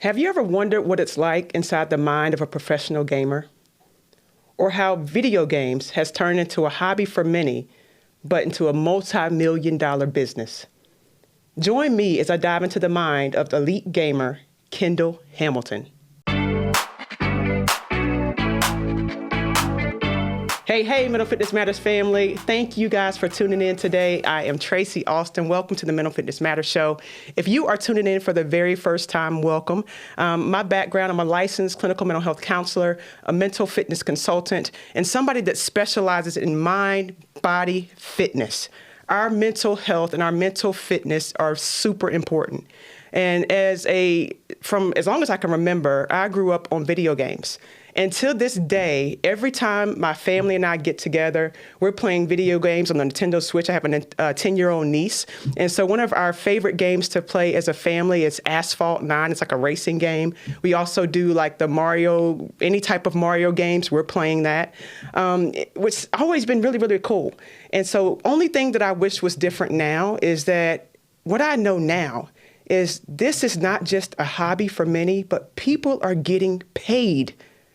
Have you ever wondered what it's like inside the mind of a professional gamer? Or how video games has turned into a hobby for many, but into a multi-million-dollar business? Join me as I dive into the mind of the elite gamer, Kendall Hamilton. Hey, Mental Fitness Matters family. Thank you guys for tuning in today. I am Tracy Austin. Welcome to the Mental Fitness Matters show. If you are tuning in for the very first time, welcome. My background, I'm a licensed clinical mental health counselor, a mental fitness consultant, and somebody that specializes in mind, body, fitness. Our mental health and our mental fitness are super important. And as long as I can remember, I grew up on video games. And to this day, every time my family and I get together, we're playing video games on the Nintendo Switch. I have a 10-year-old niece. And so one of our favorite games to play as a family is Asphalt 9. It's like a racing game. We also do like the Mario, any type of Mario games, we're playing that, which has always been really, really cool. And so only thing that I wish was different now is that what I know now is this is not just a hobby for many, but people are getting paid.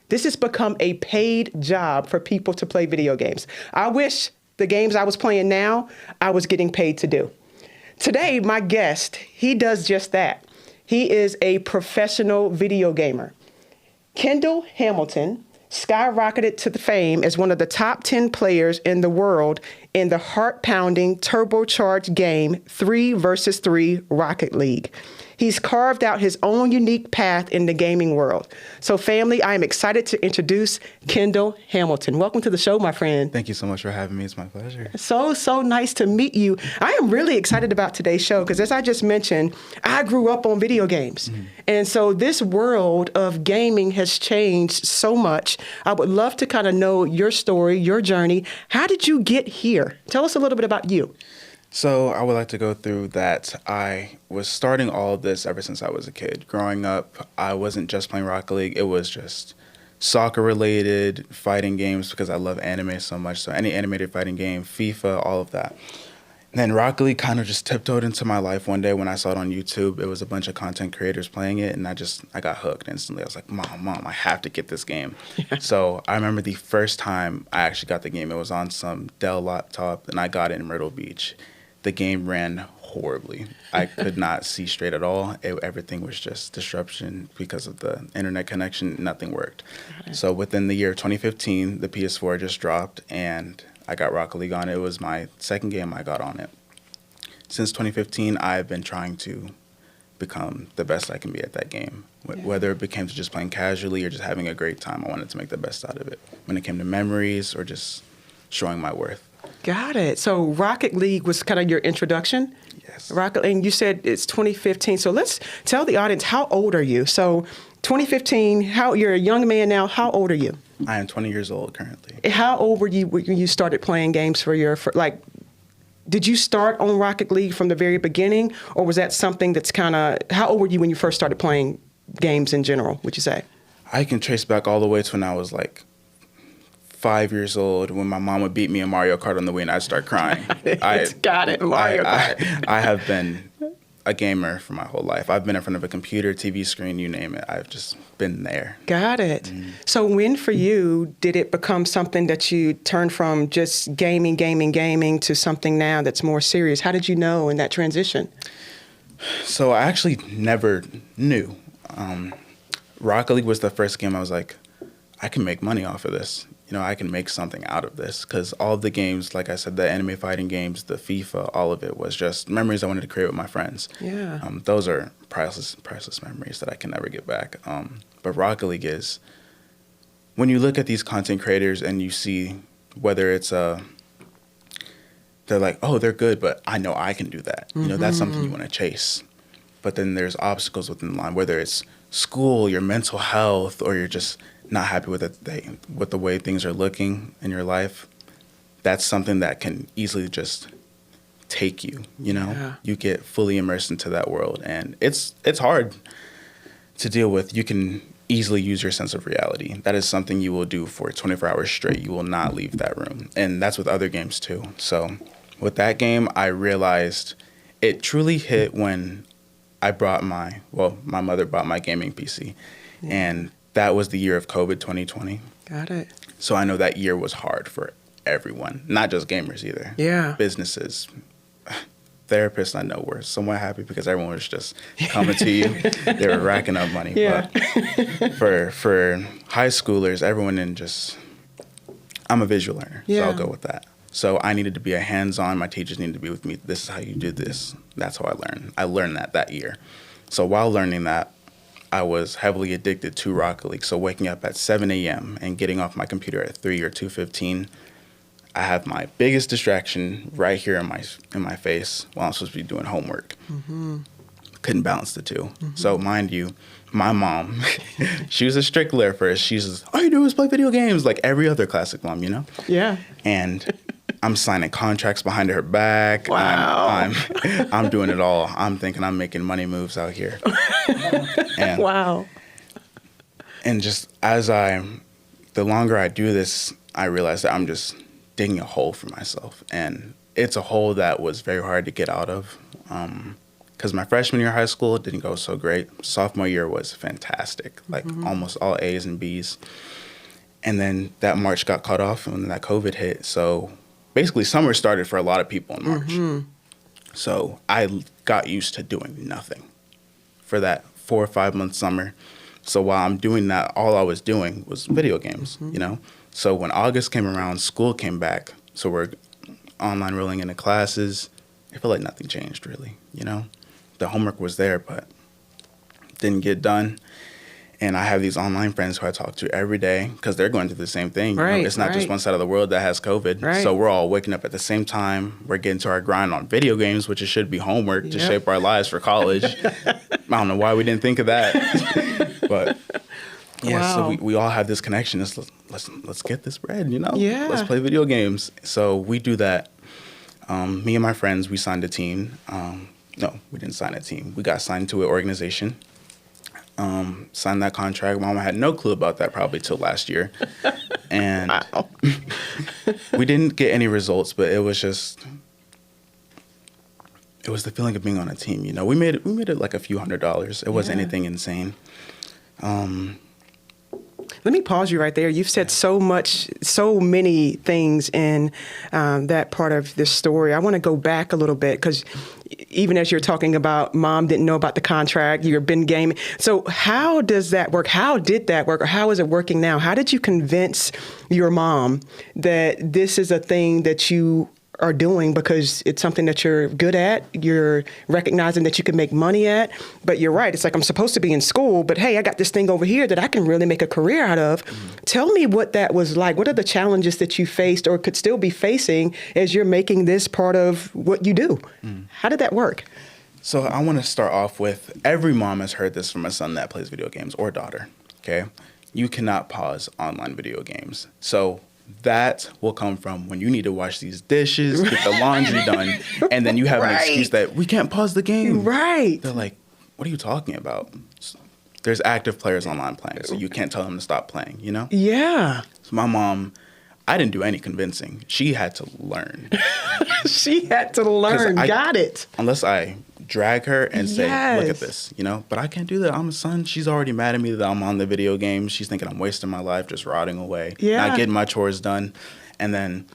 This has become a paid job for people to play video games. I wish the games I was playing now, I was getting paid to do. Today, my guest, he does just that. He is a professional video gamer. Kendall Hamilton skyrocketed to the fame as one of the top 10 players in the world in the heart-pounding turbocharged game 3 vs 3 Rocket League. He's carved out his own unique path in the gaming world. So family, I am excited to introduce Kendall Hamilton. Welcome to the show, my friend. Thank you so much for having me. It's my pleasure. So nice to meet you. I am really excited about today's show because as I just mentioned, I grew up on video games. Mm-hmm. And so this world of gaming has changed so much. I would love to kind of know your story, your journey. How did you get here? Tell us a little bit about you. So I would like to go through that. I was starting all of this ever since I was a kid. Growing up, I wasn't just playing Rocket League. It was just soccer-related fighting games because I love anime so much. So any animated fighting game, FIFA, all of that. And then Rocket League kind of just tiptoed into my life one day when I saw it on YouTube. It was a bunch of content creators playing it, and I got hooked instantly. I was like, Mom, I have to get this game. So I remember the first time I actually got the game. It was on some Dell laptop, and I got it in Myrtle Beach. The game ran horribly. I could not see straight at all. Everything was just disruption because of the internet connection. Nothing worked. So within the year 2015, the PS4 just dropped, and I got Rocket League on it. It was my second game I got on it. Since 2015, I've been trying to become the best I can be at that game. Whether it became to just playing casually or just having a great time, I wanted to make the best out of it. When it came to memories or just showing my worth. Got it. So Rocket League was kind of your introduction? Yes. Rocket League, and you said it's 2015. So let's tell the audience, how old are you? So 2015, you're a young man now. How old are you? I am 20 years old currently. How old were you when you started playing games did you start on Rocket League from the very beginning? Or was that something that's how old were you when you first started playing games in general, would you say? I can trace back all the way to when I was 5 years old, when my mom would beat me in Mario Kart on the Wii and I'd start crying. Got it, Mario Kart. I have been a gamer for my whole life. I've been in front of a computer, TV screen, you name it. I've just been there. Got it. Mm-hmm. So when for you did it become something that you turned from just gaming to something now that's more serious? How did you know in that transition? So I actually never knew. Rocket League was the first game I was like, I can make money off of this. I can make something out of this because all of the games, like I said, the anime fighting games, the FIFA, all of it was just memories I wanted to create with my friends. Yeah. Those are priceless memories that I can never get back. But Rocket League is, when you look at these content creators and you see whether it's they're like, oh, they're good, but I know I can do that. Mm-hmm. That's something you want to chase. But then there's obstacles within the line, whether it's school, your mental health, or you're just not happy with the way things are looking in your life. That's something that can easily just take you. Yeah. You get fully immersed into that world, and it's hard to deal with. You can easily use your sense of reality. That is something you will do for 24 hours straight. You will not leave that room, and that's with other games too. So with that game, I realized it truly hit when my mother bought my gaming PC, and that was the year of COVID 2020. Got it. So I know that year was hard for everyone, not just gamers either. Yeah. Businesses, therapists I know were somewhat happy because everyone was just coming to you. They were racking up money. Yeah. But for high schoolers, I'm a visual learner, so I'll go with that. So I needed to be a hands-on. My teachers needed to be with me. This is how you do this. That's how I learned. I learned that year. So while learning that, I was heavily addicted to Rocket League. So waking up at 7 a.m. and getting off my computer at 3 or 2:15, I have my biggest distraction right here in my face while I'm supposed to be doing homework. Couldn't balance the two. So mind you, my mom, she was a stickler for us. She's just, all you do is play video games, like every other classic mom, you know? Yeah. And I'm signing contracts behind her back. Wow. I'm doing it all. I'm thinking I'm making money moves out here. And, Wow. And just the longer I do this, I realize that I'm just digging a hole for myself. And it's a hole that was very hard to get out of. Because my freshman year of high school didn't go so great. Sophomore year was fantastic, like almost all A's and B's. And then that March got cut off and that COVID hit. So basically summer started for a lot of people in March. So I got used to doing nothing for that 4 or 5 month summer. So while I'm doing that, all I was doing was video games, you know? So when August came around, school came back. So we're online rolling into classes. I feel like nothing changed really, you know? The homework was there, but didn't get done. And I have these online friends who I talk to every day because they're going through the same thing. Right, you know? It's not just one side of the world that has COVID. Right. So we're all waking up at the same time. We're getting to our grind on video games, which it should be homework to shape our lives for college. I don't know why we didn't think of that. But yeah, so we all have this connection. Let's get this bread, you know? Yeah. Let's play video games. So we do that. Me and my friends, we signed a team. No, we didn't sign a team. We got signed to an organization. Signed that contract. Mama had no clue about that probably till last year. And we didn't get any results, but it was the feeling of being on a team, you know. We made it like a few $100s. It wasn't anything insane. Let me pause you right there. You've said so many things in that part of this story. I want to go back a little bit because even as you're talking about mom didn't know about the contract, you've been gaming. So how does that work? How did that work? Or how is it working now? How did you convince your mom that this is a thing that you are doing because it's something that you're good at, you're recognizing that you can make money at, but you're right. It's like, I'm supposed to be in school, but hey, I got this thing over here that I can really make a career out of. Tell me what that was like. What are the challenges that you faced or could still be facing as you're making this part of what you do? How did that work? So I want to start off with, every mom has heard this from a son that plays video games or daughter, okay? You cannot pause online video games. So that will come from when you need to wash these dishes, get the laundry done, and then you have an excuse that we can't pause the game. Right. They're like, what are you talking about? There's active players online playing, so you can't tell them to stop playing, you know? Yeah. So my mom, I didn't do any convincing. She had to learn. She had to learn. Got it. Unless I drag her and say, look at this, you know? But I can't do that. I'm a son. She's already mad at me that I'm on the video game. She's thinking I'm wasting my life just rotting away, not getting my chores done. And then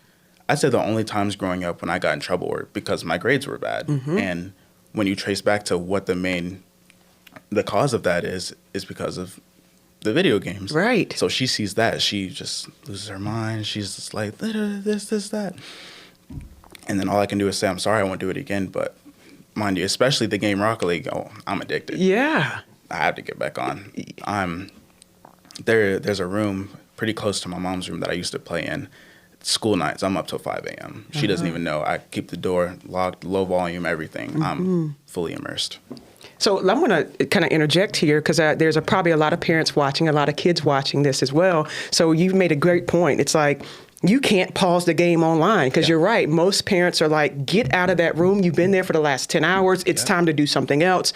I'd say the only times growing up when I got in trouble were because my grades were bad. And when you trace back to what the cause of that is because of the video games. Right. So she sees that. She just loses her mind. She's just like, this, that. And then all I can do is say, I'm sorry, I won't do it again. But mind you, especially the game Rocket League, I'm addicted. Yeah. I have to get back on. There's a room pretty close to my mom's room that I used to play in. School nights, I'm up till 5 a.m. She doesn't even know. I keep the door locked, low volume, everything. I'm fully immersed. So I'm going to kind of interject here because there's probably a lot of parents watching, a lot of kids watching this as well. So you've made a great point. It's like, you can't pause the game online because you're right. Most parents are like, get out of that room. You've been there for the last 10 hours. It's time to do something else.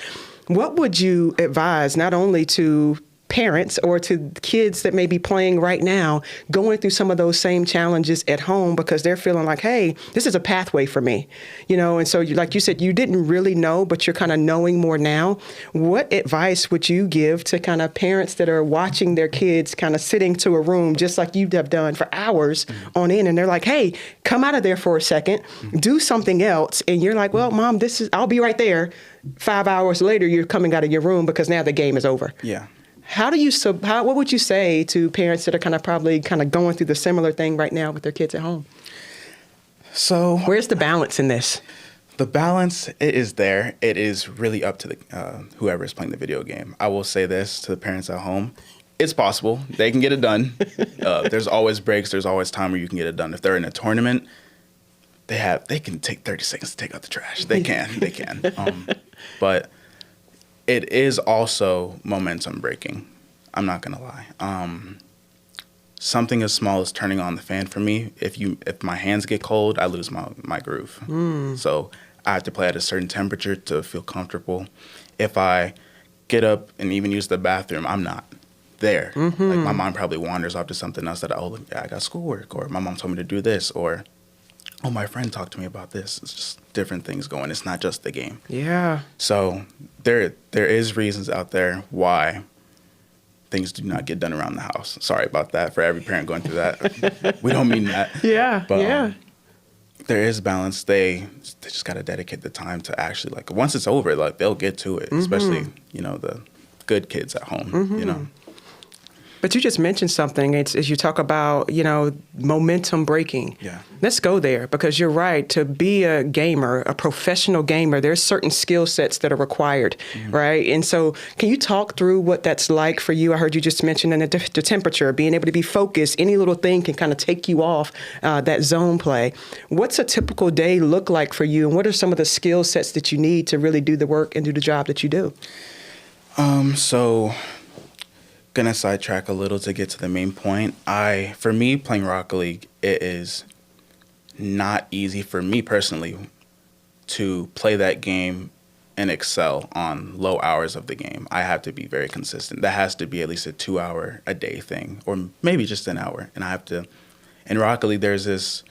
What would you advise not only to parents or to kids that may be playing right now going through some of those same challenges at home because they're feeling like, hey, this is a pathway for me, and so like you said, you didn't really know, but you're kind of knowing more now. What advice would you give to kind of parents that are watching their kids kind of sitting to a room just like you have done for hours on end, and they're like, hey, come out of there for a second, do something else, and you're like, well, Mom, I'll be right there. 5 hours later, you're coming out of your room because now the game is over. Yeah. What would you say to parents that are probably going through the similar thing right now with their kids at home? So where's the balance in this? The balance, it is there. It is really up to the whoever is playing the video game. I will say this to the parents at home. It's possible. They can get it done. There's always breaks. There's always time where you can get it done. If they're in a tournament, they can take 30 seconds to take out the trash. They can. But it is also momentum breaking. I'm not going to lie. Something as small as turning on the fan for me, if my hands get cold, I lose my groove. So I have to play at a certain temperature to feel comfortable. If I get up and even use the bathroom, I'm not there. Like my mind probably wanders off to something else that, I got schoolwork, or my mom told me to do this, or, oh, my friend talked to me about this. It's just different things going. It's not just the game. Yeah. So there is reasons out there why things do not get done around the house. Sorry about that for every parent going through that. We don't mean that. Yeah. But there is balance. They just got to dedicate the time to actually, like, once it's over, like, they'll get to it, especially, the good kids at home, But you just mentioned something. As you talk about, momentum breaking. Yeah. Let's go there, because you're right. To be a gamer, a professional gamer, there's certain skill sets that are required, right? And so can you talk through what that's like for you? I heard you just mention the temperature, being able to be focused. Any little thing can kind of take you off that zone play. What's a typical day look like for you? And what are some of the skill sets that you need to really do the work and do the job that you do? So gonna sidetrack a little to get to the main point. For me, playing Rocket League, it is not easy for me personally to play that game and excel on low hours of the game. I have to be very consistent. That has to be at least a 2 hour a day thing, or maybe just an hour. And I have to, in Rocket League, there's this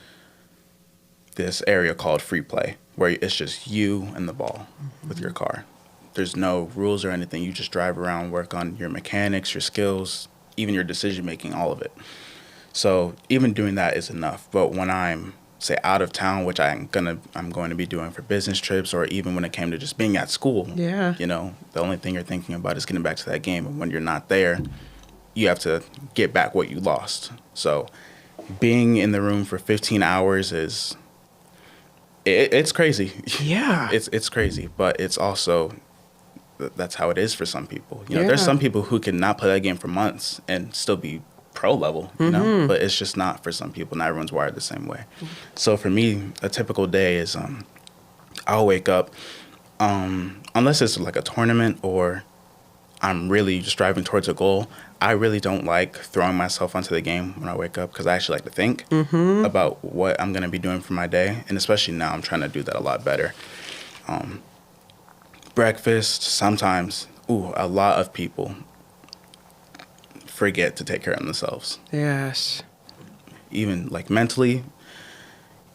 area called free play, where it's just you and the ball with your car. There's no rules or anything. You just drive around, work on your mechanics, your skills, even your decision making, all of it. So even doing that is enough. But when I'm, say, out of town, which I'm going to be doing for business trips, or even when it came to just being at school, the only thing you're thinking about is getting back to that game. And when you're not there, you have to get back what you lost. So being in the room for 15 hours is, it's crazy. Yeah. It's crazy, but it's also, that's how it is for some people. There's some people who can not play that game for months and still be pro level, but it's just not for some people. Not everyone's wired the same way. So for me, a typical day is I'll wake up, unless it's like a tournament or I'm really just driving towards a goal. I really don't like throwing myself onto the game when I wake up, because I actually like to think about what I'm going to be doing for my day. And especially now, I'm trying to do that a lot better. Breakfast, sometimes, a lot of people forget to take care of themselves. Yes. Even like mentally,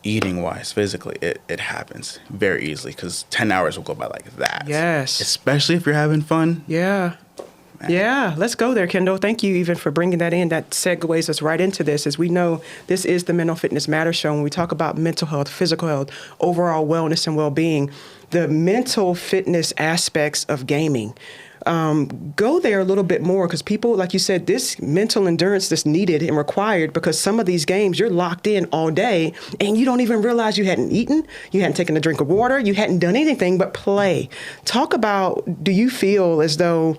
eating wise, physically, it happens very easily, because 10 hours will go by like that. Yes. Especially if you're having fun. Yeah. Man. Yeah, let's go there, Kendall. Thank you even for bringing that in. That segues us right into this. As we know, this is the Mental Fitness Matters show. When we talk about mental health, physical health, overall wellness and well-being, the mental fitness aspects of gaming. Go there a little bit more, because people, like you said, this mental endurance that's needed and required, because some of these games you're locked in all day and you don't even realize you hadn't eaten, you hadn't taken a drink of water, you hadn't done anything but play. Talk about, do you feel as though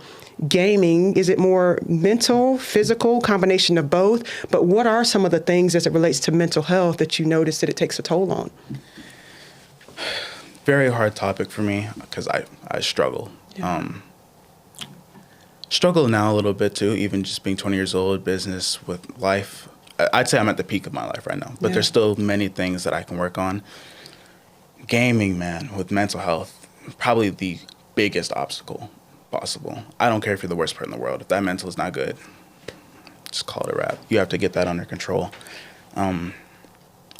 gaming, is it more mental, physical, combination of both? But what are some of the things as it relates to mental health that you notice that it takes a toll on? Very hard topic for me, because I struggle. Yeah. Struggle now a little bit too, even just being 20 years old, business, with life. I'd say I'm at the peak of my life right now, but there's still many things that I can work on. Gaming, man, with mental health, probably the biggest obstacle possible. I don't care if you're the worst person in the world. If that mental is not good, just call it a wrap. You have to get that under control.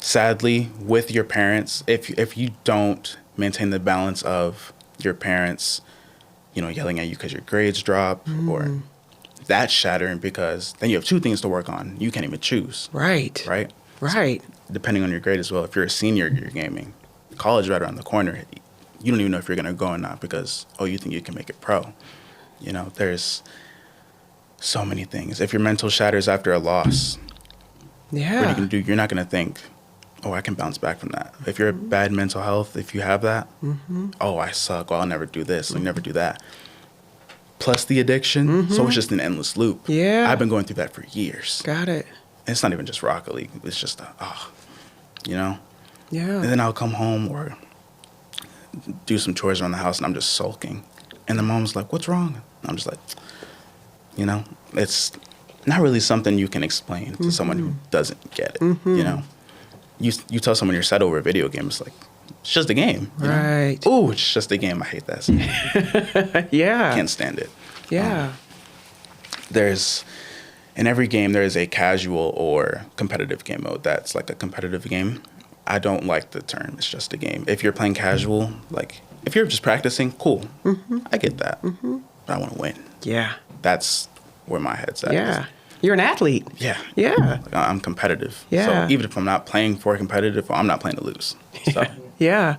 Sadly, with your parents, if you don't maintain the balance of your parents, yelling at you because your grades drop, or that's shattering, because then you have two things to work on. You can't even choose. Right. Right? Right. Depending on your grade as well. If you're a senior, you're gaming. College right around the corner. You don't even know if you're going to go or not because, you think you can make it pro. There's so many things. If your mental shatters after a loss, what are you going to do? You're not going to think, I can bounce back from that. If you're bad mental health, if you have that, I suck. I'll never do this. I'll never do that. Plus the addiction. So it's just an endless loop. Yeah. I've been going through that for years. Got it. And it's not even just Rocket League. It's just, Yeah. And then I'll come home or do some chores around the house and I'm just sulking. And the mom's like, what's wrong? And I'm just like, it's not really something you can explain to someone who doesn't get it, You tell someone you're sad over a video game, it's like, it's just a game. Right. Oh, it's just a game. I hate that. Yeah. Can't stand it. Yeah. In every game, there is a casual or competitive game mode that's like a competitive game. I don't like the term, it's just a game. If you're playing casual, like, if you're just practicing, cool. I get that. But I want to win. Yeah. That's where my head's at. Yeah. You're an athlete. Yeah. Yeah. Like, I'm competitive. Yeah. So even if I'm not playing for competitive, I'm not playing to lose. So. Yeah.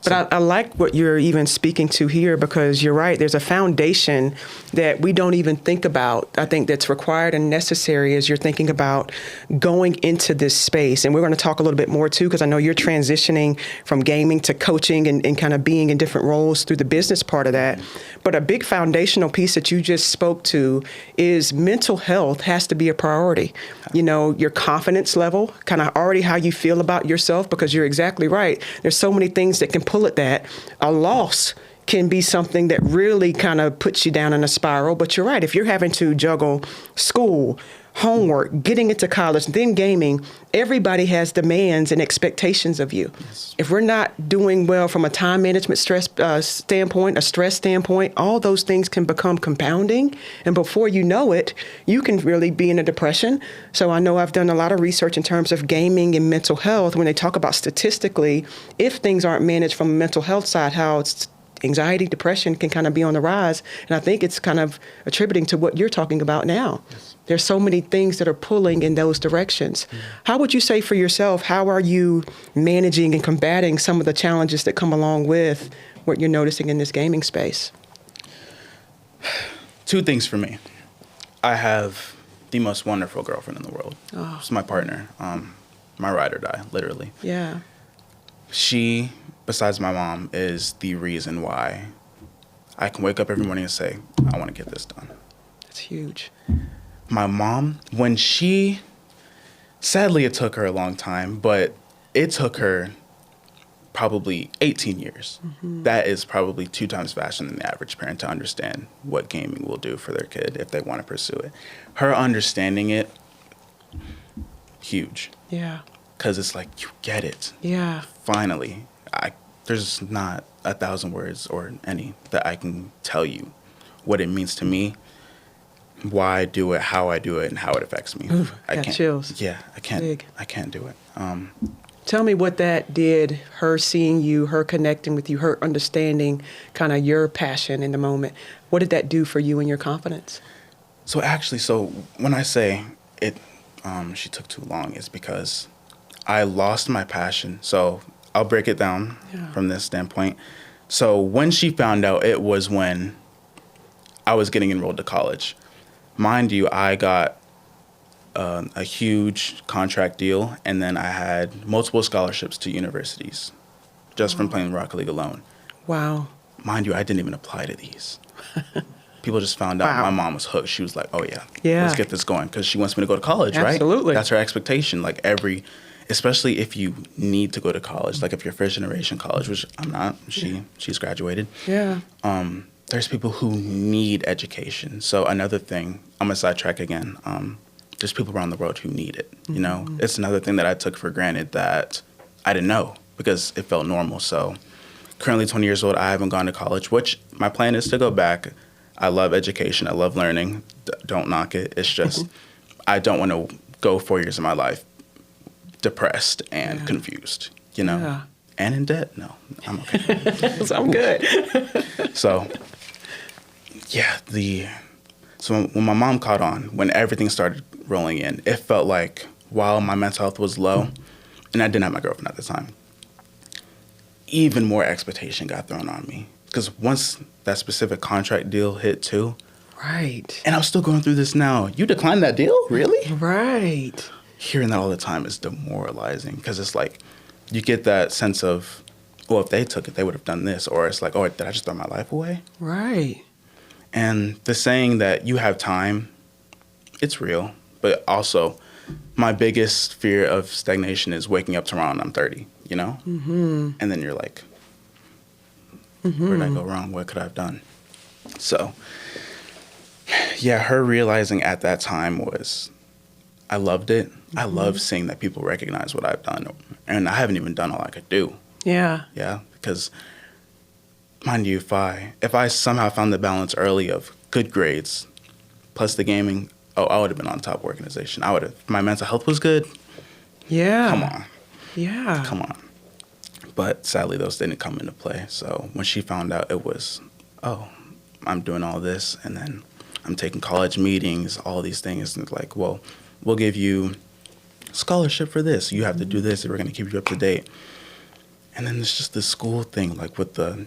But I like what you're even speaking to here, because you're right. There's a foundation that we don't even think about. I think that's required and necessary as you're thinking about going into this space. And we're going to talk a little bit more, too, because I know you're transitioning from gaming to coaching and kind of being in different roles through the business part of that. But a big foundational piece that you just spoke to is mental health has to be a priority. Your confidence level, kind of already how you feel about yourself, because you're exactly right. There's so many things that can pull at that. A loss can be something that really kind of puts you down in a spiral. But you're right. If you're having to juggle school, homework, getting into college, then gaming, everybody has demands and expectations of you. Yes. If we're not doing well from a time management stress standpoint, a stress standpoint, all those things can become compounding. And before you know it, you can really be in a depression. So I know I've done a lot of research in terms of gaming and mental health when they talk about statistically, if things aren't managed from a mental health side, how it's anxiety, depression can kind of be on the rise. And I think it's kind of attributing to what you're talking about now. Yes. There's so many things that are pulling in those directions. How would you say for yourself, how are you managing and combating some of the challenges that come along with what you're noticing in this gaming space? Two things for me. I have the most wonderful girlfriend in the world. Oh. She's my partner, my ride or die, literally. Yeah. She, besides my mom, is the reason why I can wake up every morning and say, I want to get this done. That's huge. My mom, sadly it took her a long time, but it took her probably 18 years. That is probably 2 times faster than the average parent to understand what gaming will do for their kid if they want to pursue it. Her understanding it, huge. Yeah. Because it's like, you get it. Yeah. Finally. There's not 1,000 words or any that I can tell you what it means to me, why I do it, how I do it, and how it affects me. Ooh, I got can't. Chills. Yeah, I can't. Big. I can't do it. Tell me what that did, her seeing you, her connecting with you, her understanding kind of your passion in the moment. What did that do for you and your confidence? So when I say it, she took too long, it's because I lost my passion. So I'll break it down from this standpoint. So when she found out, it was when I was getting enrolled to college. Mind you, I got a huge contract deal, and then I had multiple scholarships to universities just from playing Rocket League alone. Wow. Mind you, I didn't even apply to these. People just found out. My mom was hooked. She was like, oh, yeah, let's get this going, because she wants me to go to college, right? Absolutely. That's her expectation. Like especially if you need to go to college, like if you're first generation college, which I'm not. She's graduated. Yeah. There's people who need education. So another thing, I'm going to sidetrack again. There's people around the world who need it. You know, it's another thing that I took for granted that I didn't know because it felt normal. So currently 20 years old. I haven't gone to college, which my plan is to go back. I love education. I love learning. Don't knock it. It's just I don't want to go 4 years of my life depressed and confused, Yeah. and in debt. No, I'm okay. So I'm good. So, yeah, so when my mom caught on, when everything started rolling in, it felt like while my mental health was low, and I didn't have my girlfriend at the time, even more expectation got thrown on me. Because once that specific contract deal hit too, Right. and I'm still going through this now. You declined that deal? Really? Right. Hearing that all the time is demoralizing because it's like you get that sense of, well, if they took it, they would have done this. Or it's like, oh, did I just throw my life away? Right. And the saying that you have time, it's real. But also, my biggest fear of stagnation is waking up tomorrow and I'm 30, Mm-hmm. And then you're like, where did I go wrong? What could I have done? So, yeah, her realizing at that time was, I loved it. I love seeing that people recognize what I've done. And I haven't even done all I could do. Yeah. Yeah, because mind you, if I somehow found the balance early of good grades plus the gaming, I would have been on top organization. If my mental health was good. Yeah. Come on. Yeah. Come on. But sadly, those didn't come into play. So when she found out, it was, oh, I'm doing all this, and then I'm taking college meetings, all these things, and it's like, well, we'll give you scholarship for this. You have to do this, and we're going to keep you up to date. And then it's just the school thing, like with the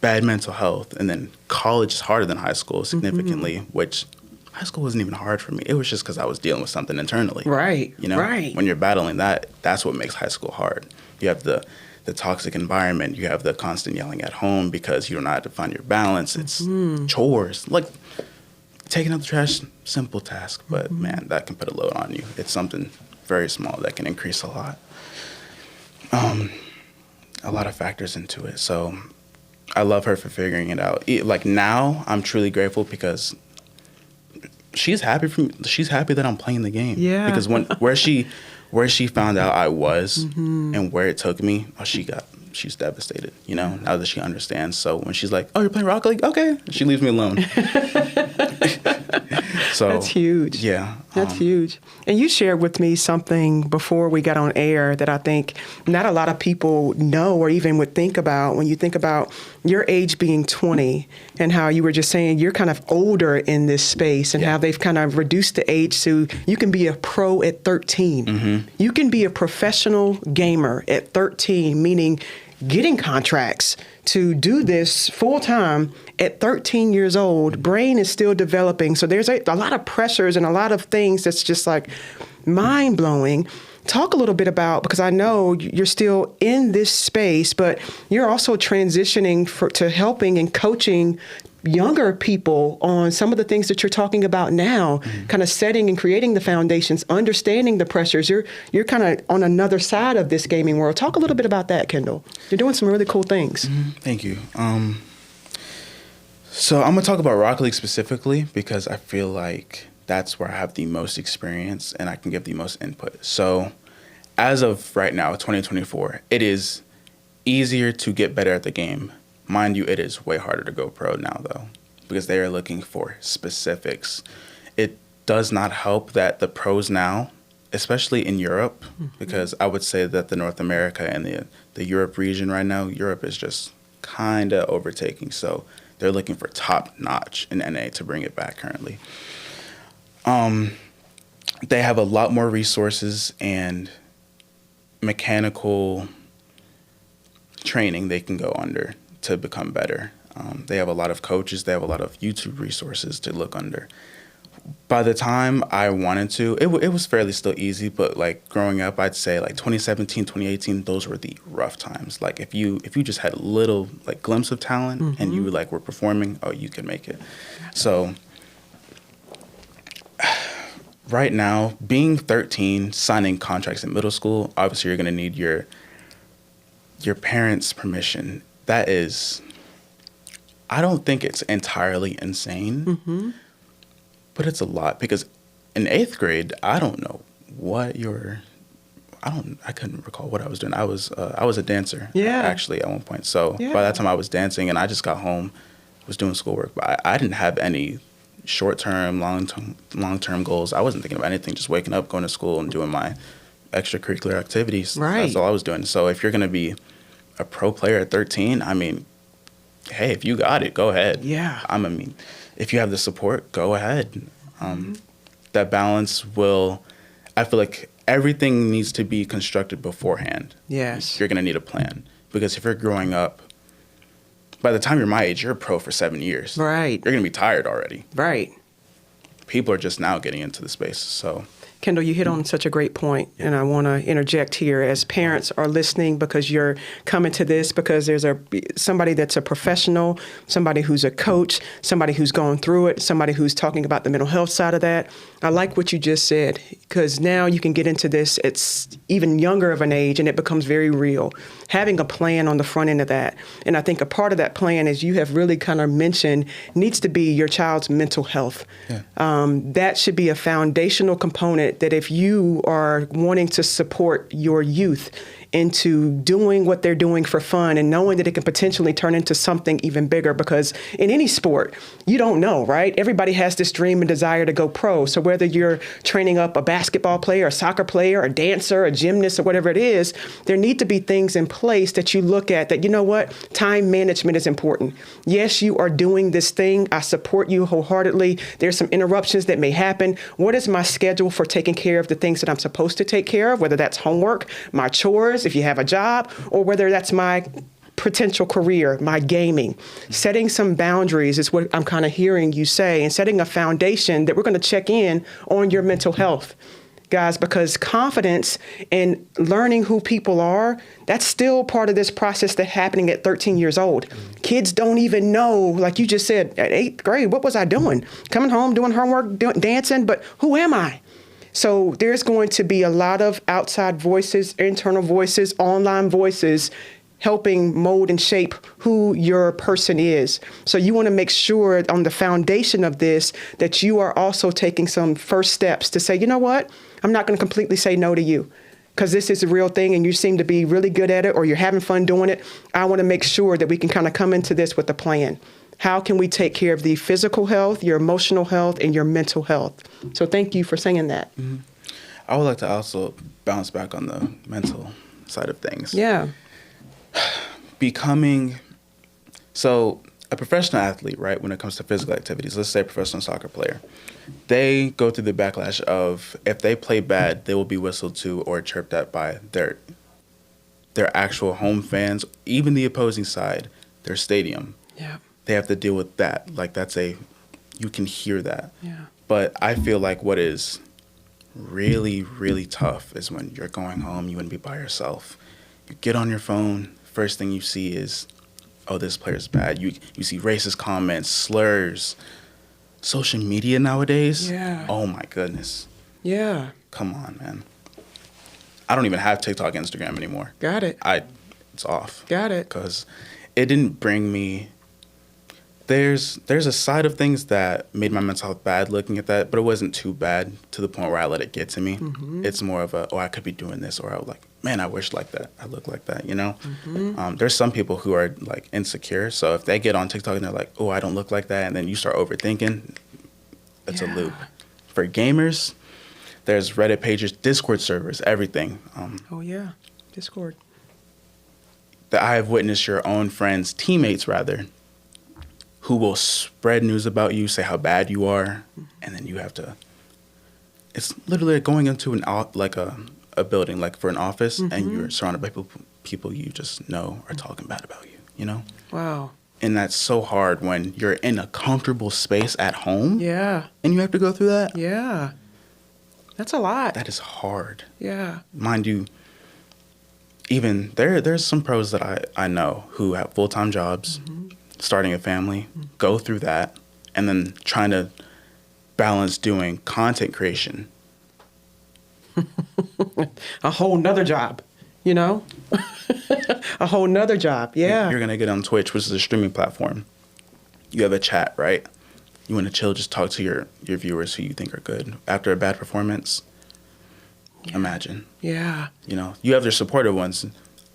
bad mental health, and then college is harder than high school significantly, which high school wasn't even hard for me. It was just because I was dealing with something internally. Right. Right. When you're battling that, that's what makes high school hard. You have the toxic environment. You have the constant yelling at home because you don't know how to find your balance. It's chores. Like taking out the trash, simple task, but man, that can put a load on you. It's something very small that can increase a lot. A lot of factors into it. So I love her for figuring it out. Like now, I'm truly grateful because she's happy she's happy that I'm playing the game. Yeah. Because where she found out I was and where it took me, she's devastated, now that she understands. So when she's like, oh, you're playing Rocket League? Okay. She leaves me alone. So that's huge. Yeah. That's huge. And you shared with me something before we got on air that I think not a lot of people know or even would think about when you think about your age being 20 and how you were just saying you're kind of older in this space and how they've kind of reduced the age to you can be a pro at 13. You can be a professional gamer at 13, meaning getting contracts to do this full time at 13 years old. Brain is still developing. So there's a lot of pressures and a lot of things that's just like mind blowing. Talk a little bit about, because I know you're still in this space, but you're also transitioning to helping and coaching younger people on some of the things that you're talking about now, kind of setting and creating the foundations, understanding the pressures. You're kind of on another side of this gaming world. Talk a little bit about that, Kendall. You're doing some really cool things. Thank you. So I'm going to talk about Rocket League specifically because I feel like that's where I have the most experience and I can give the most input. So as of right now, 2024, it is easier to get better at the game. Mind you, it is way harder to go pro now, though, because they are looking for specifics. It does not help that the pros now, especially in Europe, because I would say that the North America and the Europe region right now, Europe is just kind of overtaking. So they're looking for top notch in NA to bring it back currently. They have a lot more resources and mechanical training they can go under to become better. They have a lot of coaches. They have a lot of YouTube resources to look under. By the time I wanted to, it was fairly still easy, but like growing up, I'd say like 2017, 2018, those were the rough times. Like if you just had a little like glimpse of talent and you like were performing, oh, you could make it. So right now, being 13, signing contracts in middle school, obviously you're going to need your parents' permission. That is, I don't think it's entirely insane, but it's a lot because in 8th grade, I don't know what I couldn't recall what I was doing. I was a dancer, Yeah. actually, at one point. So Yeah. by that time I was dancing, and I just got home, was doing schoolwork. But I didn't have any short-term, long-term goals. I wasn't thinking about anything, just waking up, going to school, and doing my extracurricular activities. Right. That's all I was doing. So if you're going to be a pro player at 13, I mean, hey, if you got it, go ahead. Yeah. I mean, if you have the support, go ahead. That balance I feel like everything needs to be constructed beforehand. Yes. You're going to need a plan. Because if you're growing up, by the time you're my age, you're a pro for 7 years. Right. You're going to be tired already. Right. People are just now getting into the space. So Kendall, you hit on such a great point, and I want to interject here as parents are listening, because you're coming to this because there's somebody that's a professional, somebody who's a coach, somebody who's gone through it, somebody who's talking about the mental health side of that. I like what you just said, because now you can get into this at even younger of an age, and it becomes very real. Having a plan on the front end of that. And I think a part of that plan, as you have really kind of mentioned, needs to be your child's mental health. Yeah. That should be a foundational component that if you are wanting to support your youth into doing what they're doing for fun and knowing that it can potentially turn into something even bigger, because in any sport, you don't know, right? Everybody has this dream and desire to go pro. So whether you're training up a basketball player, a soccer player, a dancer, a gymnast, or whatever it is, there need to be things in place that you look at that, you know what, time management is important. Yes, you are doing this thing. I support you wholeheartedly. There's some interruptions that may happen. What is my schedule for taking care of the things that I'm supposed to take care of, whether that's homework, my chores, if you have a job, or whether that's my potential career, my gaming. Setting some boundaries is what I'm kind of hearing you say, and setting a foundation that we're going to check in on your mental health, guys, because confidence and learning who people are, that's still part of this process that's happening at 13 years old. Kids don't even know, like you just said, at 8th grade, what was I doing? Coming home, doing homework, dancing, but who am I? So there's going to be a lot of outside voices, internal voices, online voices helping mold and shape who your person is. So you want to make sure on the foundation of this that you are also taking some first steps to say, you know what, I'm not going to completely say no to you, because this is a real thing and you seem to be really good at it, or you're having fun doing it. I want to make sure that we can kind of come into this with a plan. How can we take care of the physical health, your emotional health, and your mental health? So thank you for saying that. Mm-hmm. I would like to also bounce back on the mental side of things. Yeah. So a professional athlete, right, when it comes to physical activities, let's say a professional soccer player, they go through the backlash of if they play bad, they will be whistled to or chirped at by their actual home fans, even the opposing side, their stadium. Yeah. They have to deal with that. Like you can hear that. Yeah. But I feel like what is really, really tough is when you're going home, you want to be by yourself. You get on your phone, first thing you see is, oh, this player's bad. You see racist comments, slurs. Social media nowadays, Yeah. Oh my goodness. Yeah. Come on, man. I don't even have TikTok, Instagram anymore. Got it. It's off. Got it. Because it didn't bring me. There's a side of things that made my mental health bad looking at that, but it wasn't too bad to the point where I let it get to me. Mm-hmm. It's more of I could be doing this, or I would like, man, I wish like that. I look like that, you know? Mm-hmm. There's some people who are like insecure. So if they get on TikTok and they're like, oh, I don't look like that, and then you start overthinking, it's a loop. For gamers, there's Reddit pages, Discord servers, everything. Oh, yeah. Discord. That I have witnessed your own friends, teammates rather, who will spread news about you, say how bad you are, and then you have to. It's literally like going into a building, like for an office, and you're surrounded by people you just know are talking bad about you, you know? Wow. And that's so hard when you're in a comfortable space at home. Yeah. And you have to go through that. Yeah. That's a lot. That is hard. Yeah. Mind you, even there's some pros that I know who have full-time jobs, starting a family, go through that, and then trying to balance doing content creation. A whole nother job, you know? A whole nother job, yeah. You're going to get on Twitch, which is a streaming platform. You have a chat, right? You want to chill, just talk to your viewers who you think are good. After a bad performance, imagine. Yeah. You know, you have your supportive ones.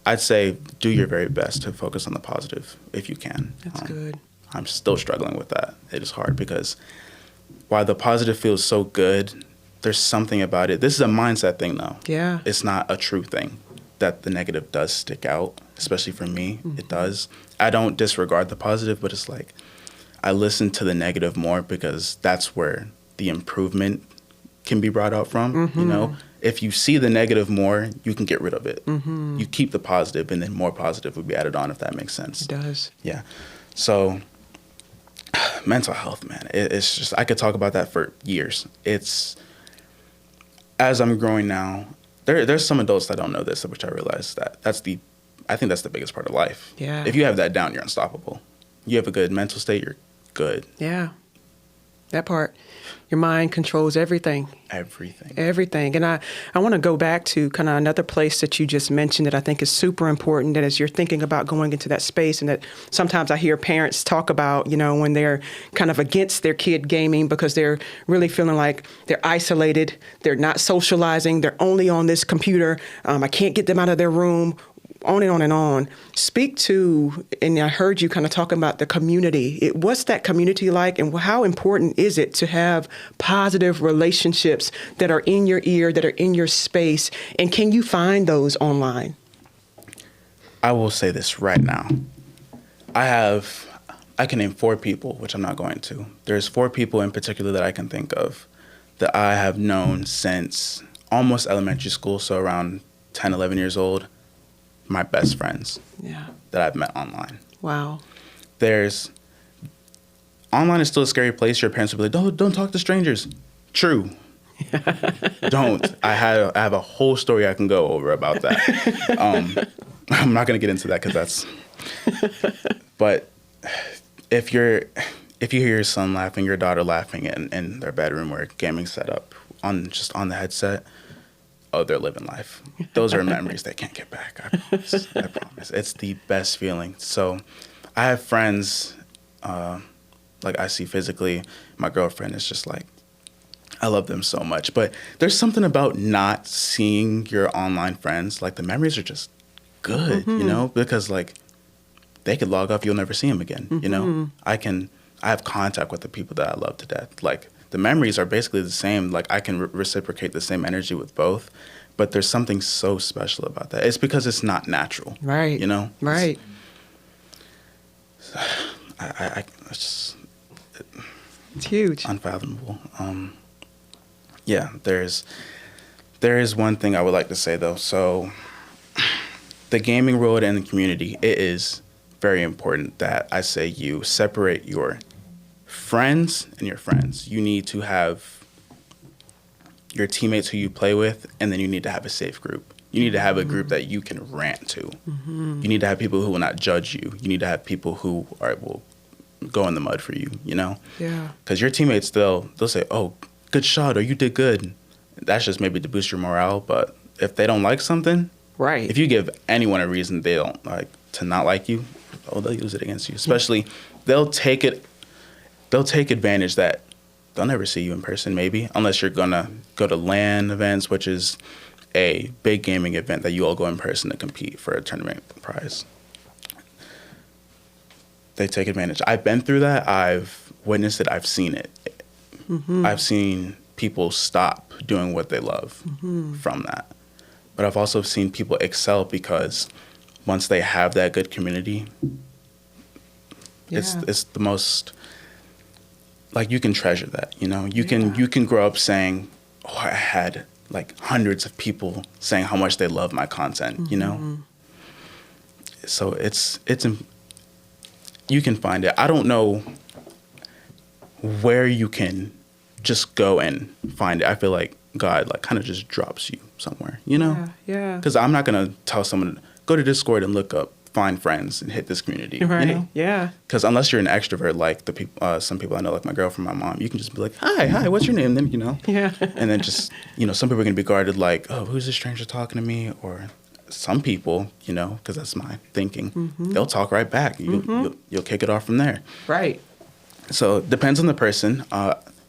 I'd say do your very best to focus on the positive if you can. That's good. I'm still struggling with that. It is hard because while the positive feels so good, there's something about it. This is a mindset thing, though. Yeah. It's not a true thing that the negative does stick out, especially for me. It does. I don't disregard the positive, but it's like I listen to the negative more because that's where the improvement can be brought out from. You know, if you see the negative more, you can get rid of it. You keep the positive, and then more positive would be added on, if that makes sense. It does. Yeah. So mental health, man, it's just, I could talk about that for years. It's, as I'm growing now, there's some adults that don't know this, which I realize I think that's the biggest part of life. Yeah. If you have that down, you're unstoppable. You have a good mental state, you're good. Yeah. That part. Your mind controls everything. Everything. And I want to go back to kind of another place that you just mentioned that I think is super important, that as you're thinking about going into that space, and that sometimes I hear parents talk about, you know, when they're kind of against their kid gaming because they're really feeling like they're isolated, they're not socializing, they're only on this computer, I can't get them out of their room, on and on and on. Speak to, and I heard you kind of talking about the community. What's that community like, and how important is it to have positive relationships that are in your ear, that are in your space, and can you find those online? I will say this right now. I can name 4 people, which I'm not going to. There's 4 people in particular that I can think of that I have known since almost elementary school, so around 10, 11 years old. My best friends that I've met online. Wow. Online is still a scary place. Your parents will be like, don't talk to strangers. True. Don't. I have a whole story I can go over about that. I'm not going to get into that because that's, but if you hear your son laughing, your daughter laughing in their bedroom or gaming setup on the headset, oh, they're living life. Those are memories they can't get back. I promise. I promise. It's the best feeling. So I have friends, like I see physically. My girlfriend is just like, I love them so much. But there's something about not seeing your online friends. Like the memories are just good, you know, because like they could log off, you'll never see them again. You know, I have contact with the people that I love to death. Like the memories are basically the same. Like I can reciprocate the same energy with both, but there's something so special about that. It's because it's not natural. Right. You know? Right. It's huge. Unfathomable. Yeah, there is one thing I would like to say though. So the gaming world and the community, it is very important that I say you separate your friends and your friends. You need to have your teammates who you play with, and then you need to have a safe group. You need to have a group that you can rant to. You need to have people who will not judge you. You need to have people who will go in the mud for you, you know? Yeah. Because your teammates, they'll say, oh, good shot, or you did good. That's just maybe to boost your morale, but if they don't like something, right. If you give anyone a reason they don't like to not like you, oh, they'll use it against you. Especially, they'll take advantage that they'll never see you in person, maybe, unless you're gonna go to LAN events, which is a big gaming event that you all go in person to compete for a tournament prize. They take advantage. I've been through that. I've witnessed it. I've seen it. I've seen people stop doing what they love from that. But I've also seen people excel because once they have that good community, it's the most, like, you can treasure that, you know? You can grow up saying, oh, I had like hundreds of people saying how much they love my content, you know? So it's you can find it. I don't know where you can just go and find it. I feel like God like kind of just drops you somewhere, you know? Yeah. Because I'm not going to tell someone, go to Discord and look up, find friends and hit this community. Right. You know? Yeah. Because unless you're an extrovert, like the people, some people I know, like my girlfriend, my mom, you can just be like, hi, what's your name? And then, you know? Yeah. And then just, you know, some people are going to be guarded like, oh, who's this stranger talking to me? Or some people, you know, because that's my thinking, they'll talk right back. You'll kick it off from there. Right. So it depends on the person.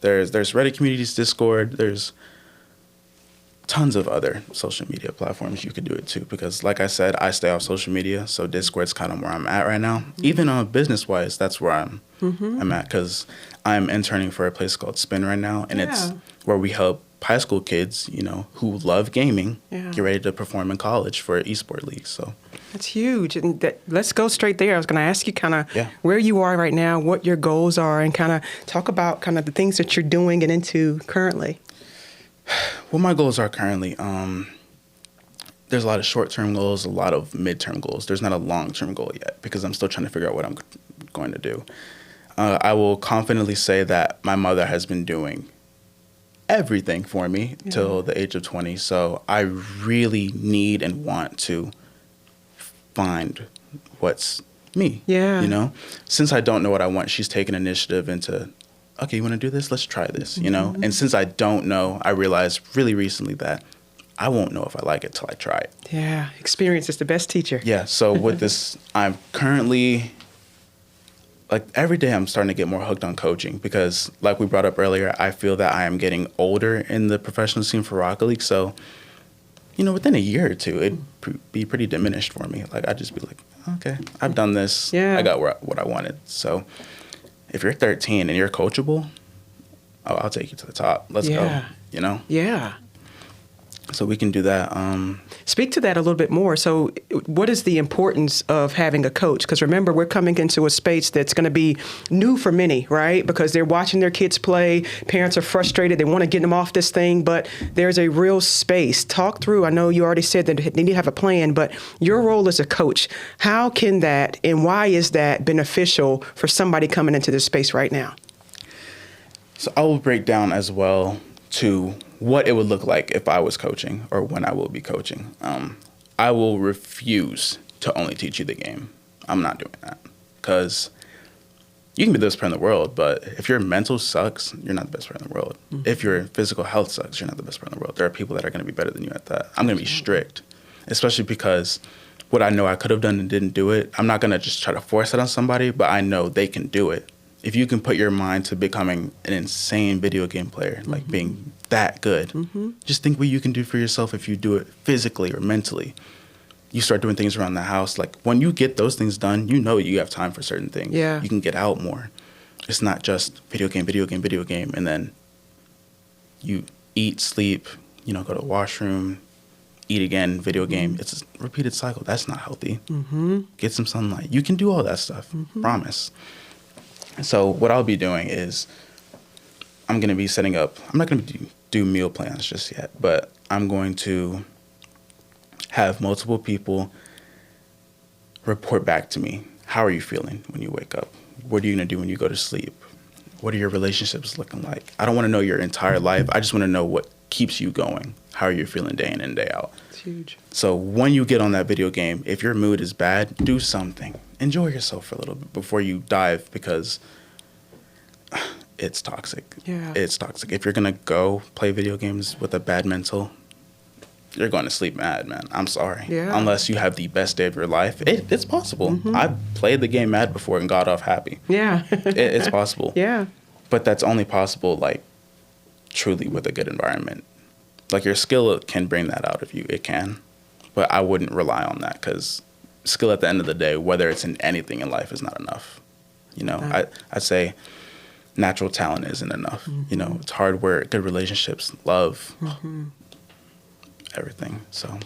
There's Reddit communities, Discord, there's tons of other social media platforms you could do it too, because like I said, I stay off social media, so Discord's kind of where I'm at right now. Even business wise, that's where I'm at, because I'm interning for a place called Spin right now, and it's where we help high school kids, who love gaming, get ready to perform in college for esport leagues. So that's huge. And let's go straight there. I was going to ask you kind of where you are right now, what your goals are, and kind of talk about kind of the things that you're doing and into currently. What my goals are currently, there's a lot of short-term goals, a lot of mid-term goals. There's not a long-term goal yet because I'm still trying to figure out what I'm going to do. I will confidently say that my mother has been doing everything for me till the age of 20. So I really need and want to find what's me. Yeah. Since I don't know what I want, she's taken initiative into, okay, you want to do this? Let's try this, And since I don't know, I realized really recently that I won't know if I like it till I try it. Yeah, experience is the best teacher. Yeah, so with this, I'm currently, every day I'm starting to get more hooked on coaching because, like we brought up earlier, I feel that I am getting older in the professional scene for Rocket League. So, within a year or two, it'd be pretty diminished for me. I'd just be like, okay, I've done this. Yeah. I got what I wanted. So if you're 13 and you're coachable, I'll take you to the top. Let's go, Yeah. So we can do that. Speak to that a little bit more. So what is the importance of having a coach? Because remember, we're coming into a space that's going to be new for many, right? Because they're watching their kids play. Parents are frustrated. They want to get them off this thing, but there's a real space. Talk through. I know you already said that they need to have a plan, but your role as a coach, how can that and why is that beneficial for somebody coming into this space right now? So I will break down as well to what it would look like if I was coaching or when I will be coaching. I will refuse to only teach you the game. I'm not doing that because you can be the best player in the world, but if your mental sucks, you're not the best player in the world. Mm-hmm. If your physical health sucks, you're not the best player in the world. There are people that are going to be better than you at that. I'm going to be strict, especially because what I know I could have done and didn't do it, I'm not going to just try to force it on somebody, but I know they can do it. If you can put your mind to becoming an insane video game player, like being that good, just think what you can do for yourself if you do it physically or mentally. You start doing things around the house. When you get those things done, you have time for certain things. Yeah. You can get out more. It's not just video game, and then you eat, sleep, go to the washroom, eat again, video game. It's a repeated cycle. That's not healthy. Get some sunlight. You can do all that stuff. Promise. So what I'll be doing is I'm going to be setting up, I'm not going to do meal plans just yet, but I'm going to have multiple people report back to me. How are you feeling when you wake up? What are you going to do when you go to sleep? What are your relationships looking like? I don't want to know your entire life. I just want to know what keeps you going. How are you feeling day in and day out? It's huge. So when you get on that video game, if your mood is bad, do something. Enjoy yourself for a little bit before you dive because it's toxic. Yeah. It's toxic. If you're going to go play video games with a bad mental, you're going to sleep mad, man. I'm sorry. Yeah. Unless you have the best day of your life. It's possible. I've played the game mad before and got off happy. Yeah. It's possible. Yeah. But that's only possible, truly with a good environment. Your skill can bring that out of you. It can. But I wouldn't rely on that because skill at the end of the day, whether it's in anything in life, is not enough. I'd say natural talent isn't enough. It's hard work, good relationships, love, everything. So.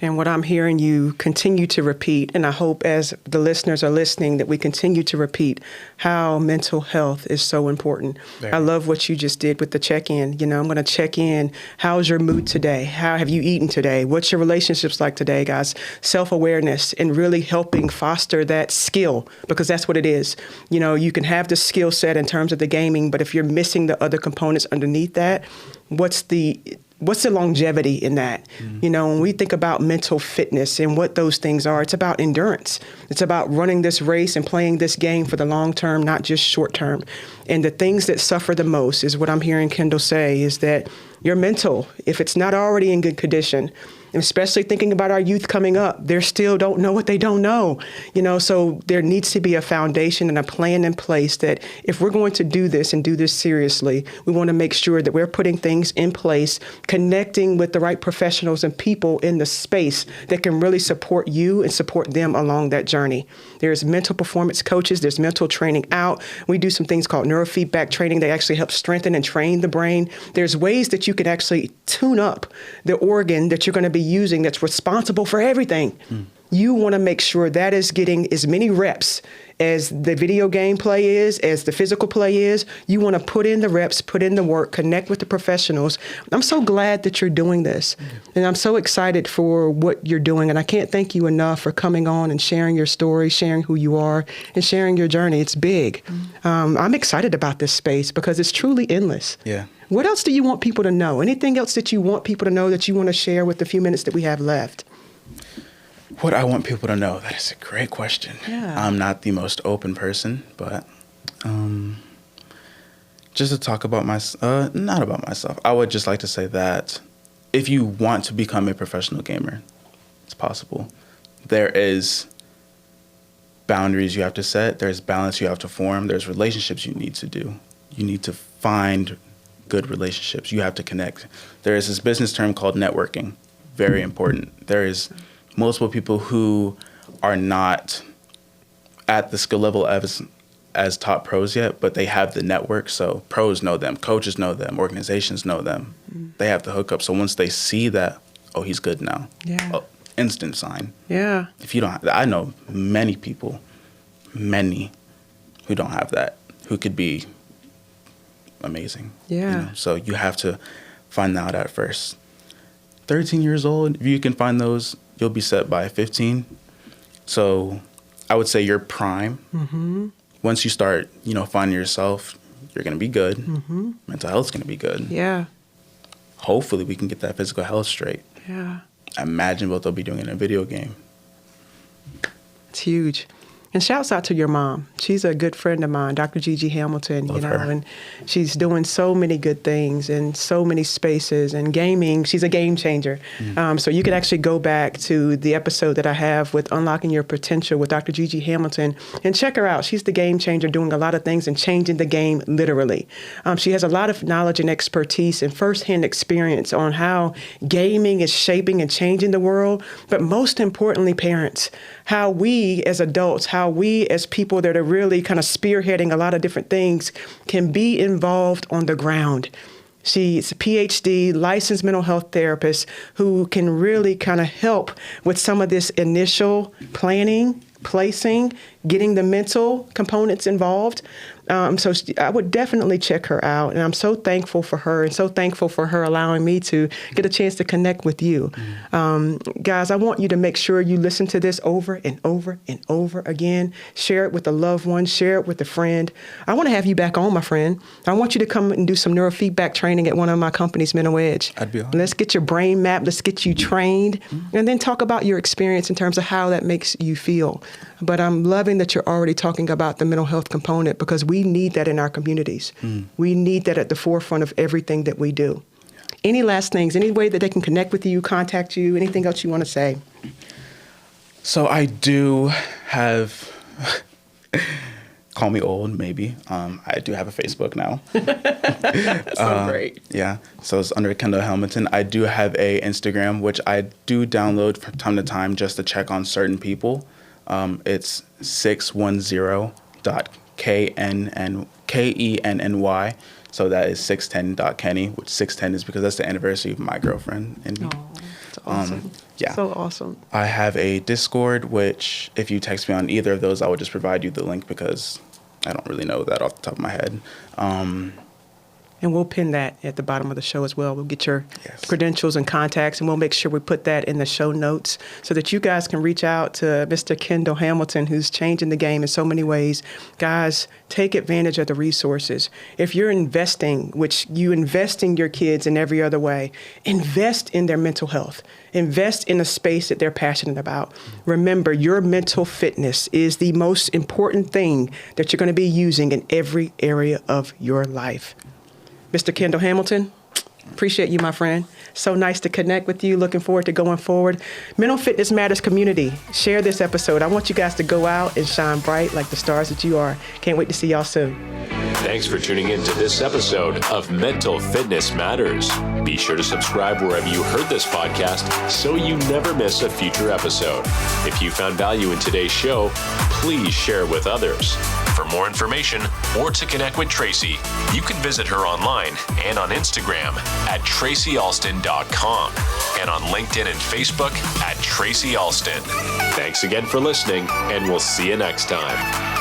And what I'm hearing you continue to repeat, and I hope as the listeners are listening that we continue to repeat how mental health is so important. I love what you just did with the check-in. I'm going to check in. How's your mood today? How have you eaten today? What's your relationships like today, guys? Self-awareness and really helping foster that skill because that's what it is. You can have the skill set in terms of the gaming, but if you're missing the other components underneath that, what's the longevity in that? When we think about mental fitness and what those things are, it's about endurance. It's about running this race and playing this game for the long term, not just short term. And the things that suffer the most is what I'm hearing Kendall say is that your mental, if it's not already in good condition, especially thinking about our youth coming up. They still don't know what they don't know, so there needs to be a foundation and a plan in place that if we're going to do this and do this seriously, we want to make sure that we're putting things in place, connecting with the right professionals and people in the space that can really support you and support them along that journey. There's mental performance coaches, there's mental training out. We do some things called neurofeedback training. They actually help strengthen and train the brain. There's ways that you can actually tune up the organ that you're going to be using that's responsible for everything. You want to make sure that is getting as many reps as the video game play is, as the physical play is. You want to put in the reps, put in the work, connect with the professionals. I'm so glad that you're doing this. And I'm so excited for what you're doing. And I can't thank you enough for coming on and sharing your story, sharing who you are, and sharing your journey. It's big. I'm excited about this space because it's truly endless. Yeah. What else do you want people to know? Anything else that you want people to know that you want to share with the few minutes that we have left? What I want people to know, that is a great question. Yeah. I'm not the most open person, but just to talk about not about myself, I would just like to say that if you want to become a professional gamer, it's possible. There is boundaries you have to set. There's balance you have to form. There's relationships you need to do. You need to find good relationships. You have to connect. There is this business term called networking. Very important. There is multiple people who are not at the skill level as top pros yet, but they have the network. So pros know them, coaches know them, organizations know them. They have the hookup. So once they see that, oh, he's good now. Yeah. Oh, instant sign. Yeah. If you don't, I know many people, who don't have that, who could be amazing. Yeah. So you have to find that out at first. 13 years old, if you can find those, you'll be set by 15. So I would say your prime. Once you start, finding yourself, you're going to be good. Mental health's going to be good. Yeah. Hopefully we can get that physical health straight. Yeah. Imagine what they'll be doing in a video game. It's huge. And shouts out to your mom. She's a good friend of mine, Dr. Gigi Hamilton, Love her. and she's doing so many good things in so many spaces. And gaming, she's a game changer. So you can actually go back to the episode that I have with Unlocking Your Potential with Dr. Gigi Hamilton and check her out. She's the game changer, doing a lot of things and changing the game literally. She has a lot of knowledge and expertise and firsthand experience on how gaming is shaping and changing the world. But most importantly, parents, how we as adults, how we as people that are really kind of spearheading a lot of different things can be involved on the ground. She's a PhD, licensed mental health therapist who can really kind of help with some of this initial planning, placing, getting the mental components involved. So I would definitely check her out. And I'm so thankful for her and so thankful for her allowing me to get a chance to connect with you. Guys, I want you to make sure you listen to this over and over and over again. Share it with a loved one. Share it with a friend. I want to have you back on, my friend. I want you to come and do some neurofeedback training at one of my companies, Mental Edge. I'd be honored. Let's get your brain mapped. Let's get you trained. And then talk about your experience in terms of how that makes you feel. But I'm loving that you're already talking about the mental health component because we need that in our communities. We need that at the forefront of everything that we do. Any last things, any way that they can connect with you, contact you, anything else you want to say? So I do have, call me old, maybe. I do have a Facebook now. That's so great. Yeah. So it's under Kendall Hamilton. I do have a Instagram, which I do download from time to time just to check on certain people. It's 610.kenny. So that is 610.kenny, which 610 is because that's the anniversary of my girlfriend and me. Oh, that's awesome. Yeah. So awesome. I have a Discord, which if you text me on either of those, I would just provide you the link because I don't really know that off the top of my head. And we'll pin that at the bottom of the show as well. We'll get your Yes. credentials and contacts, and we'll make sure we put that in the show notes so that you guys can reach out to Mr. Kendall Hamilton, who's changing the game in so many ways. Guys, take advantage of the resources. If you're investing, which you invest in your kids in every other way, invest in their mental health. Invest in a space that they're passionate about. Remember, your mental fitness is the most important thing that you're going to be using in every area of your life. Mr. Kendall Hamilton, Appreciate you, my friend. So nice to connect with you. Looking forward to going forward. Mental Fitness Matters community, share this episode. I want you guys to go out and shine bright like the stars that you are. Can't wait to see y'all soon. Thanks for tuning in to this episode of Mental Fitness Matters. Be sure to subscribe wherever you heard this podcast so you never miss a future episode. If you found value in today's show, please share it with others. For more information or to connect with Tracy, you can visit her online and on Instagram at tracyalston.com and on LinkedIn and Facebook at Tracy Alston. Thanks again for listening, and we'll see you next time.